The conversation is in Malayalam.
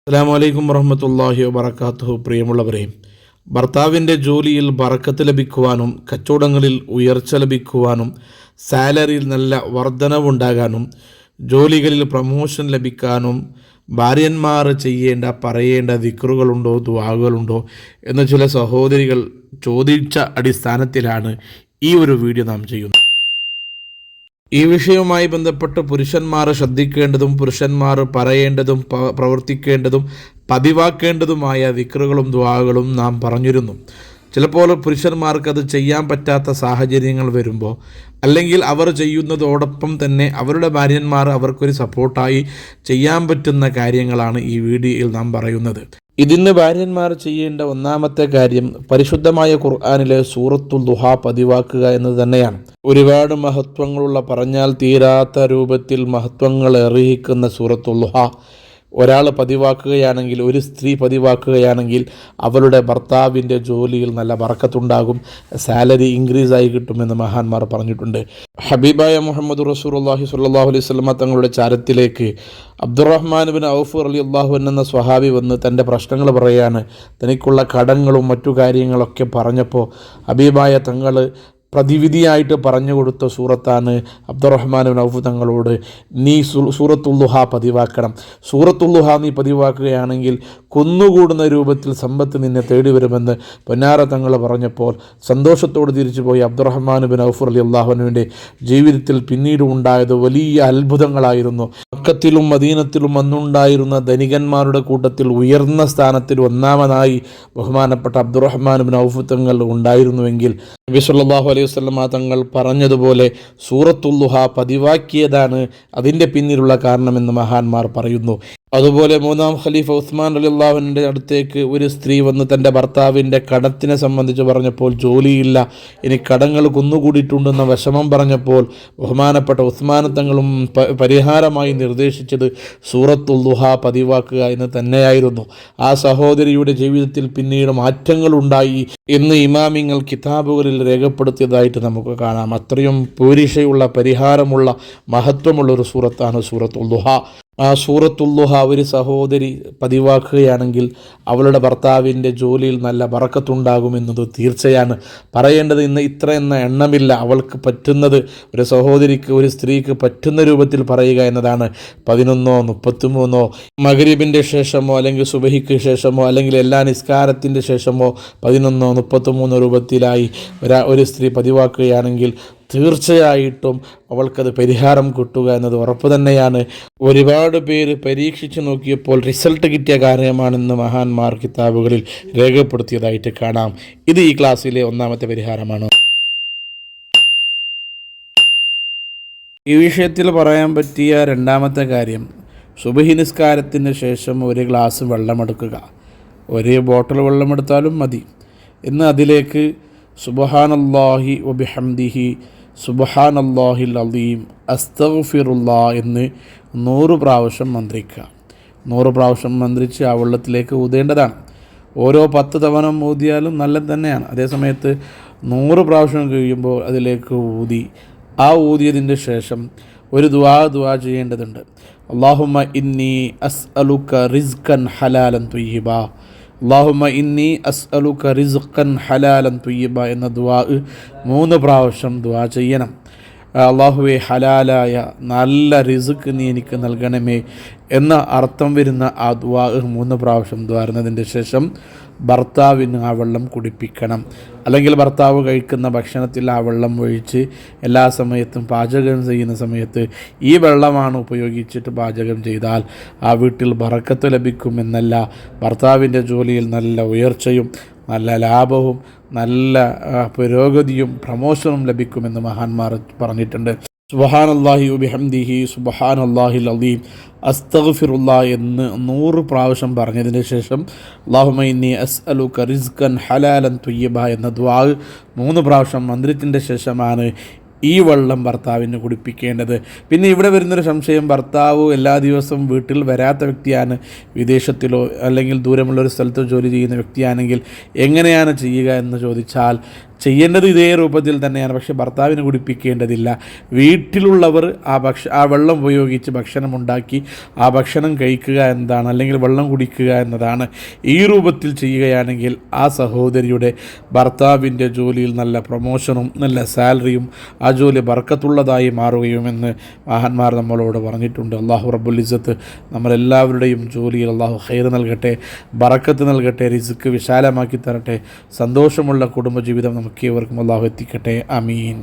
അസ്സലാമു അലൈക്കും വറഹ്മത്തുള്ളാഹി വബറകാതുഹു. പ്രിയമുള്ളവരെ, ഭർത്താവിൻ്റെ ജോലിയിൽ ബറക്കത്ത് ലഭിക്കുവാനും കച്ചവടങ്ങളിൽ ഉയർച്ച ലഭിക്കുവാനും സാലറിയിൽ നല്ല വർധനവുണ്ടാകാനും ജോലികളിൽ പ്രമോഷൻ ലഭിക്കാനും ഭാര്യന്മാർ പറയേണ്ട ദിക്റുകളുണ്ടോ, ദുആകളുണ്ടോ എന്ന് ചില സഹോദരികൾ ചോദിച്ച അടിസ്ഥാനത്തിലാണ് ഈ ഒരു വീഡിയോ നാം ചെയ്യുന്നത്. ഈ വിഷയവുമായി ബന്ധപ്പെട്ട് പുരുഷന്മാർ ശ്രദ്ധിക്കേണ്ടതും പുരുഷന്മാർ പറയേണ്ടതും പ്രവർത്തിക്കേണ്ടതും പതിവാക്കേണ്ടതുമായ ദിക്റുകളും ദുആകളും നാം പറഞ്ഞിരുന്നു. ചിലപ്പോൾ പുരുഷന്മാർക്ക് അത് ചെയ്യാൻ പറ്റാത്ത സാഹചര്യങ്ങൾ വരുമ്പോൾ, അല്ലെങ്കിൽ അവർ ചെയ്യുന്നതോടൊപ്പം തന്നെ അവരുടെ ഭാര്യന്മാർ അവർക്കൊരു സപ്പോർട്ടായി ചെയ്യാൻ പറ്റുന്ന കാര്യങ്ങളാണ് ഈ വീഡിയോയിൽ നാം പറയുന്നത്. ഇതിന് ഭാര്യന്മാർ ചെയ്യേണ്ട ഒന്നാമത്തെ കാര്യം പരിശുദ്ധമായ ഖുർആനിലെ സൂറത്തുൽ ദുഹാ പതിവാക്കുക എന്നത് തന്നെയാണ്. ഒരുപാട് മഹത്വങ്ങളുള്ള, പറഞ്ഞാൽ തീരാത്ത രൂപത്തിൽ മഹത്വങ്ങൾ അറിയിക്കുന്ന സൂറത്തുൽ ദുഹാ ഒരാൾ പതിവാക്കുകയാണെങ്കിൽ, ഒരു സ്ത്രീ പതിവാക്കുകയാണെങ്കിൽ അവളുടെ ഭർത്താവിൻ്റെ ജോലിയിൽ നല്ല ബറക്കത്തുണ്ടാകും, സാലറി ഇൻക്രീസ് ആയി കിട്ടുമെന്ന് മഹാന്മാർ പറഞ്ഞിട്ടുണ്ട്. ഹബീബായ മുഹമ്മദ് റസൂലുള്ളാഹി സ്വല്ലല്ലാഹു അലൈഹി വസല്ലമ തങ്ങളുടെ ചാരത്തിലേക്ക് അബ്ദുറഹ്മാൻ ബിൻ ഔഫ് റളിയല്ലാഹു അൻഹു എന്ന സ്വഹാബി വന്ന് തൻ്റെ പ്രശ്നങ്ങൾ പറയാണ്. തനിക്കുള്ള കടങ്ങളും മറ്റു കാര്യങ്ങളൊക്കെ പറഞ്ഞപ്പോൾ ഹബീബായ തങ്ങൾ പ്രതിവിധിയായിട്ട് പറഞ്ഞു കൊടുത്ത സൂറത്താണ് അബ്ദുറഹ്മാൻ ബിൻ ഔഫ് തങ്ങളോട്, നീ സൂറത്തുൽ ദുഹാ പതിവാക്കണം. സൂറത്തുൽ ദുഹാ നീ പതിവാക്കുകയാണെങ്കിൽ കുന്നുകൂടുന്ന രൂപത്തിൽ സമ്പത്ത് നിന്നെ തേടി വരുമെന്ന് പൊന്നാര തങ്ങൾ പറഞ്ഞപ്പോൾ സന്തോഷത്തോട് തിരിച്ചുപോയി. അബ്ദുറഹ്മാൻ ബിൻ ഔഫ് റളിയല്ലാഹു അൻഹുവിൻ്റെ ജീവിതത്തിൽ പിന്നീട് ഉണ്ടായത് വലിയ അത്ഭുതങ്ങളായിരുന്നു. മക്കത്തിലും മദീനത്തിലും അന്നുണ്ടായിരുന്ന ധനികന്മാരുടെ കൂട്ടത്തിൽ ഉയർന്ന സ്ഥാനത്തിൽ ഒന്നാമനായി ബഹുമാനപ്പെട്ട അബ്ദുറഹ്മാൻ ബിൻ ഔഫ് തങ്ങൾ ഉണ്ടായിരുന്നുവെങ്കിൽ നബി സല്ലല്ലാഹു അലൈഹി വസല്ലമ തങ്ങൾ പറഞ്ഞതുപോലെ സൂറത്തുൽ ദുഹാ പതിവാക്കിയതാണ് അതിൻ്റെ പിന്നിലുള്ള കാരണമെന്ന് മഹാന്മാർ പറയുന്നു. അതുപോലെ മൂന്നാം ഖലീഫ ഉസ്മാൻ റളിയല്ലാഹു അൻഹുവിൻ്റെ അടുത്തേക്ക് ഒരു സ്ത്രീ വന്ന് തൻ്റെ ഭർത്താവിൻ്റെ കടത്തിനെ സംബന്ധിച്ച് പറഞ്ഞപ്പോൾ, ജോലിയില്ല, ഇനി കടങ്ങൾ കുന്നുകൂടിയിട്ടുണ്ടെന്ന വിഷമം പറഞ്ഞപ്പോൾ ബഹുമാനപ്പെട്ട ഉസ്മാൻ തങ്ങളും പരിഹാരമായി നിർദ്ദേശിച്ചത് സൂറത്തുൽ ദുഹാ പതിവാക്കുക എന്ന് തന്നെയായിരുന്നു. ആ സഹോദരിയുടെ ജീവിതത്തിൽ പിന്നീട് മാറ്റങ്ങളുണ്ടായി എന്ന് ഇമാമിങ്ങൾ കിതാബുകളിൽ രേഖപ്പെടുത്തിയതായിട്ട് നമുക്ക് കാണാം. അത്രയും പൂരിഷയുള്ള, പരിഹാരമുള്ള, മഹത്വമുള്ള ഒരു സൂറത്താണ് സൂറത്തുൽ ദുഹാ. ആ സൂറത്തുൽ ദുഹാ ഒരു സഹോദരി പതിവാക്കുകയാണെങ്കിൽ അവളുടെ ഭർത്താവിൻ്റെ ജോലിയിൽ നല്ല ബറക്കത്തുണ്ടാകുമെന്നത് തീർച്ചയാണ്. പറയേണ്ടത് ഇന്ന് ഇത്ര എന്ന എണ്ണമില്ല. അവൾക്ക് പറ്റുന്നത്, ഒരു സഹോദരിക്ക്, ഒരു സ്ത്രീക്ക് പറ്റുന്ന രൂപത്തിൽ പറയുക എന്നതാണ്. 11 33 മഗ്രിബിൻ്റെ ശേഷമോ അല്ലെങ്കിൽ സുബഹിക്ക് ശേഷമോ അല്ലെങ്കിൽ എല്ലാ നിസ്കാരത്തിൻ്റെ ശേഷമോ 11 33 രൂപത്തിലായി ഒരു സ്ത്രീ പതിവാക്കുകയാണെങ്കിൽ തീർച്ചയായിട്ടും അവൾക്കത് പരിഹാരം കിട്ടുക എന്നത് ഉറപ്പ് തന്നെയാണ്. ഒരുപാട് പേര് പരീക്ഷിച്ച് നോക്കിയപ്പോൾ റിസൾട്ട് കിട്ടിയ കാര്യമാണെന്ന് മഹാന്മാർ കിതാബുകളിൽ രേഖപ്പെടുത്തിയതായിട്ട് കാണാം. ഇത് ഈ ക്ലാസ്സിലെ ഒന്നാമത്തെ പരിഹാരമാണ്. ഈ വിഷയത്തിൽ പറയാൻ പറ്റിയ രണ്ടാമത്തെ കാര്യം, സുബഹി നിസ്കാരത്തിന് ശേഷം ഒരു ഗ്ലാസ് വെള്ളമെടുക്കുക. ഒരു ബോട്ടിൽ വെള്ളമെടുത്താലും മതി. ഇന്ന് അതിലേക്ക് സുബ്ഹാനല്ലാഹി വബിഹംദിഹി സുബ്ഹാനല്ലാഹിൽ അലീം അസ്തഗ്ഫിറുല്ലാ എന്ന് 100 പ്രാവശ്യം മന്ത്രിക്കുക. 100 പ്രാവശ്യം മന്ത്രിച്ച് ആ വെള്ളത്തിലേക്ക് ഊതേണ്ടതാണ്. ഓരോ 10 തവണ ഊതിയാലും നല്ലത് തന്നെയാണ്. അതേസമയത്ത് 100 പ്രാവശ്യം കഴിയുമ്പോൾ അതിലേക്ക് ഊതി, ആ ഊതിയതിൻ്റെ ശേഷം ഒരു ദുആ ചെയ്യേണ്ടതുണ്ട്. അല്ലാഹുമ്മ ഇന്നി അസ്അലുക റിസ്കൻ ഹലാലൻ ത്വയ്യിബ, അല്ലാഹുമ്മ ഇന്നി അസ്അലുക റിസ്ഖൻ ഹലാലൻ ത്വയ്യിബ എന്ന ദുആ 3 പ്രാവശ്യം ദുആ ചെയ്യണം. അല്ലാഹുവേ, ഹലാലായ നല്ല റിസ്ക് നീ എനിക്ക് നൽകണമേ എന്ന അർത്ഥം വരുന്ന ആ ദുആ 3 പ്രാവശ്യം ദ്വാരുന്നതിൻ്റെ ശേഷം ഭർത്താവിന് ആ വെള്ളം കുടിപ്പിക്കണം. അല്ലെങ്കിൽ ഭർത്താവ് കഴിക്കുന്ന ഭക്ഷണത്തിൽ ആ വെള്ളം ഒഴിച്ച് എല്ലാ സമയത്തും പാചകം ചെയ്യുന്ന സമയത്ത് ഈ വെള്ളമാണ് ഉപയോഗിച്ചിട്ട് പാചകം ചെയ്താൽ ആ വീട്ടിൽ ബറക്കത്ത് ലഭിക്കുമെന്നല്ല, ഭർത്താവിൻ്റെ ജോലിയിൽ നല്ല ഉയർച്ചയും നല്ല ലാഭവും നല്ല പുരോഗതിയും പ്രമോഷനും ലഭിക്കുമെന്ന് മഹാന്മാർ പറഞ്ഞിട്ടുണ്ട്. സുബ്ഹാനല്ലാഹി വബിഹംദിഹി സുബ്ഹാനല്ലാഹിൽ അലീം അസ്തഗ്ഫിറുല്ലാ എന്ന് 100 പ്രാവശ്യം പറഞ്ഞതിന് ശേഷം അല്ലാഹുമ്മ ഇന്നി അസ്അലുക റിസ്കൻ ഹലാലൻ ത്വയ്യിബ എന്ന ദുആ 3 പ്രാവശ്യം മന്ത്രിച്ചതിൻ്റെ ശേഷമാണ് ഈ വെള്ളം ഭർത്താവിന് കുടിപ്പിക്കേണ്ടത്. പിന്നെ ഇവിടെ വരുന്നൊരു സംശയം, ഭർത്താവ് എല്ലാ ദിവസവും വീട്ടിൽ വരാത്ത വ്യക്തിയാണ്, വിദേശത്തിലോ അല്ലെങ്കിൽ ദൂരമുള്ളൊരു സ്ഥലത്തോ ജോലി ചെയ്യുന്ന വ്യക്തിയാണെങ്കിൽ എങ്ങനെയാണ് ചെയ്യുക എന്ന് ചോദിച്ചാൽ, ചെയ്യേണ്ടത് ഇതേ രൂപത്തിൽ തന്നെയാണ്. പക്ഷേ ഭർത്താവിന് കുടിപ്പിക്കേണ്ടതില്ല. വീട്ടിലുള്ളവർ ആ വെള്ളം ഉപയോഗിച്ച് ഭക്ഷണം ഉണ്ടാക്കി ആ ഭക്ഷണം കഴിക്കുക എന്നതാണ്, അല്ലെങ്കിൽ വെള്ളം കുടിക്കുക എന്നതാണ്. ഈ രൂപത്തിൽ ചെയ്യുകയാണെങ്കിൽ ആ സഹോദരിയുടെ ഭർത്താവിൻ്റെ ജോലിയിൽ നല്ല പ്രൊമോഷനും നല്ല സാലറിയും ആ ജോലി ബർക്കത്തുള്ളതായി മാറുകയുമെന്ന് മഹാന്മാർ നമ്മളോട് പറഞ്ഞിട്ടുണ്ട്. അള്ളാഹു റബ്ബുൽ ഇസ്സത്ത് നമ്മളെല്ലാവരുടെയും ജോലിയിൽ അള്ളാഹു ഖൈർ നൽകട്ടെ, ബറക്കത്ത് നൽകട്ടെ, റിസ്ക് വിശാലമാക്കി തരട്ടെ, സന്തോഷമുള്ള കുടുംബജീവിതം നമുക്ക് ഏവർക്കും അള്ളാഹു എത്തിക്കട്ടെ. ആമീൻ.